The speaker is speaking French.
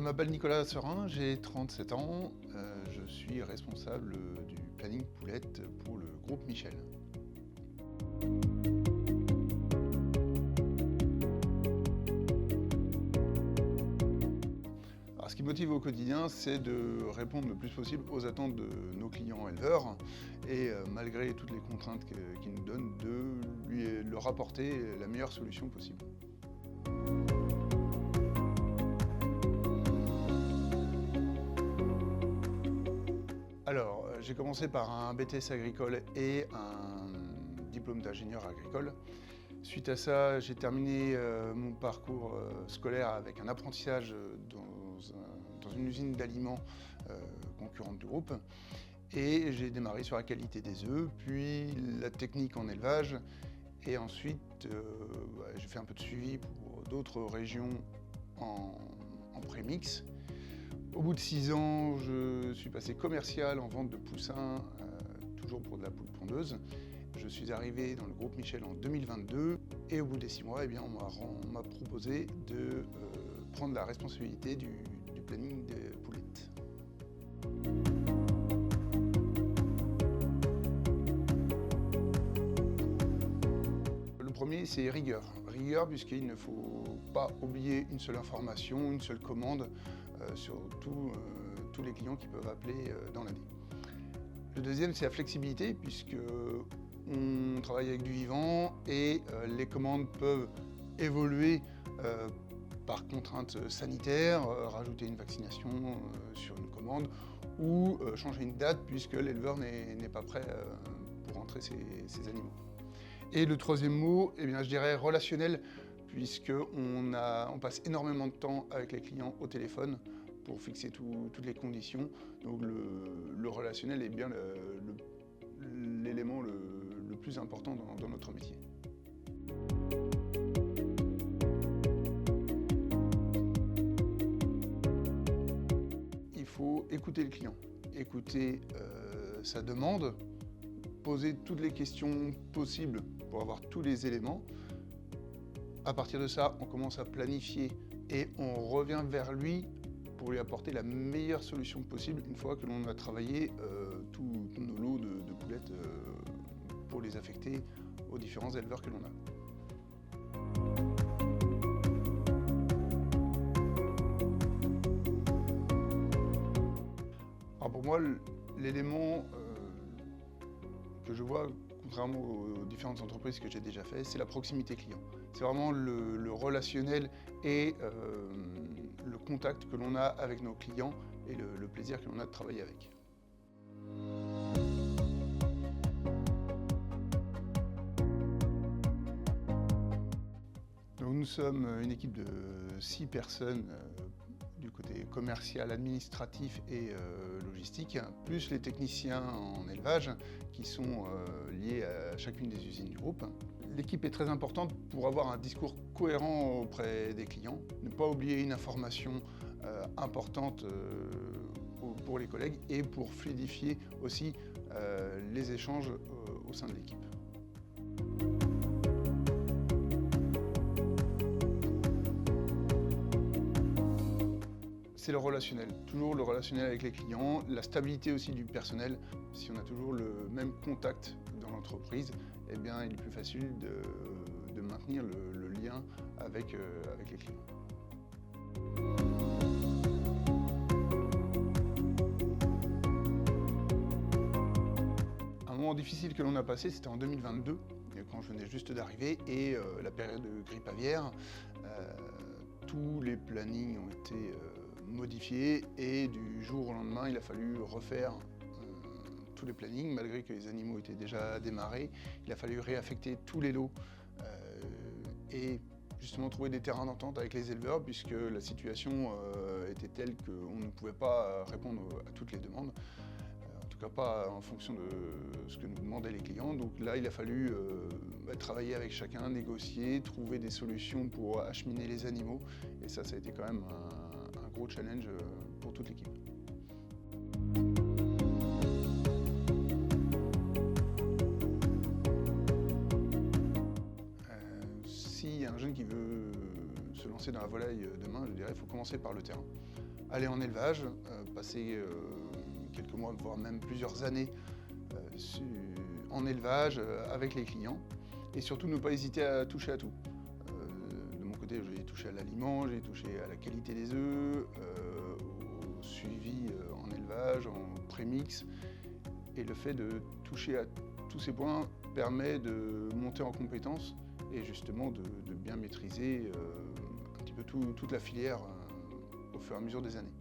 m'appelle Nicolas Serin, j'ai 37 ans, je suis responsable du planning poulette pour le groupe Michel. Alors, ce qui motive au quotidien, c'est de répondre le plus possible aux attentes de nos clients éleveurs et malgré toutes les contraintes qu'ils nous donnent, de leur apporter la meilleure solution possible. Alors, j'ai commencé par un BTS agricole et un diplôme d'ingénieur agricole. Suite à ça, j'ai terminé mon parcours scolaire avec un apprentissage dans une usine d'aliments concurrente du groupe. Et j'ai démarré sur la qualité des œufs, puis la technique en élevage. Et ensuite, j'ai fait un peu de suivi pour d'autres régions en prémix. Au bout de 6 ans, je suis passé commercial en vente de poussins, toujours pour de la poule pondeuse. Je suis arrivé dans le groupe Michel en 2022 et au bout des 6 mois, on m'a proposé de prendre la responsabilité du planning des poulettes. Le premier, c'est rigueur. Rigueur puisqu'il ne faut pas oublier une seule information, une seule commande sur tous les clients qui peuvent appeler dans l'année. Le deuxième, c'est la flexibilité puisque on travaille avec du vivant et les commandes peuvent évoluer par contrainte sanitaire, rajouter une vaccination sur une commande ou changer une date puisque l'éleveur n'est pas prêt pour rentrer ses animaux. Et le troisième mot, je dirais relationnel, puisqu'on passe énormément de temps avec les clients au téléphone pour fixer toutes les conditions. Donc le relationnel est bien l'élément le plus important dans notre métier. Il faut écouter le client, écouter sa demande, poser toutes les questions possibles pour avoir tous les éléments. À partir de ça, on commence à planifier et on revient vers lui pour lui apporter la meilleure solution possible une fois que l'on a travaillé tous nos lots de poulettes pour les affecter aux différents éleveurs que l'on a. Alors pour moi, l'élément que je vois, contrairement aux différentes entreprises que j'ai déjà faites, c'est la proximité client. C'est vraiment le relationnel et le contact que l'on a avec nos clients et le plaisir que l'on a de travailler avec. Donc nous sommes une équipe de 6 personnes du côté commercial, administratif et logistique, plus les techniciens en élevage qui sont liés à chacune des usines du groupe. L'équipe est très importante pour avoir un discours cohérent auprès des clients, ne pas oublier une information importante pour les collègues et pour fluidifier aussi les échanges au sein de l'équipe. C'est le relationnel, toujours le relationnel avec les clients, la stabilité aussi du personnel. Si on a toujours le même contact dans l'entreprise, il est plus facile de maintenir le lien avec les clients. Un moment difficile que l'on a passé, c'était en 2022, quand je venais juste d'arriver, et la période de grippe aviaire. Tous les plannings ont été modifiés et du jour au lendemain, il a fallu refaire tous les plannings, malgré que les animaux étaient déjà démarrés. Il a fallu réaffecter tous les lots et justement trouver des terrains d'entente avec les éleveurs puisque la situation était telle qu'on ne pouvait pas répondre à toutes les demandes. En tout cas pas en fonction de ce que nous demandaient les clients. Donc là, il a fallu travailler avec chacun, négocier, trouver des solutions pour acheminer les animaux. Et ça a été quand même un gros challenge pour toute l'équipe. S'il y a un jeune qui veut se lancer dans la volaille demain, je dirais qu'il faut commencer par le terrain. aller en élevage, passer quelques mois, voire même plusieurs années en élevage avec les clients et surtout ne pas hésiter à toucher à tout. De mon côté, j'ai touché à l'aliment, j'ai touché à la qualité des œufs, au suivi en élevage, en prémix. Et le fait de toucher à tous ces points permet de monter en compétences et justement de bien maîtriser un petit peu toute la filière au fur et à mesure des années.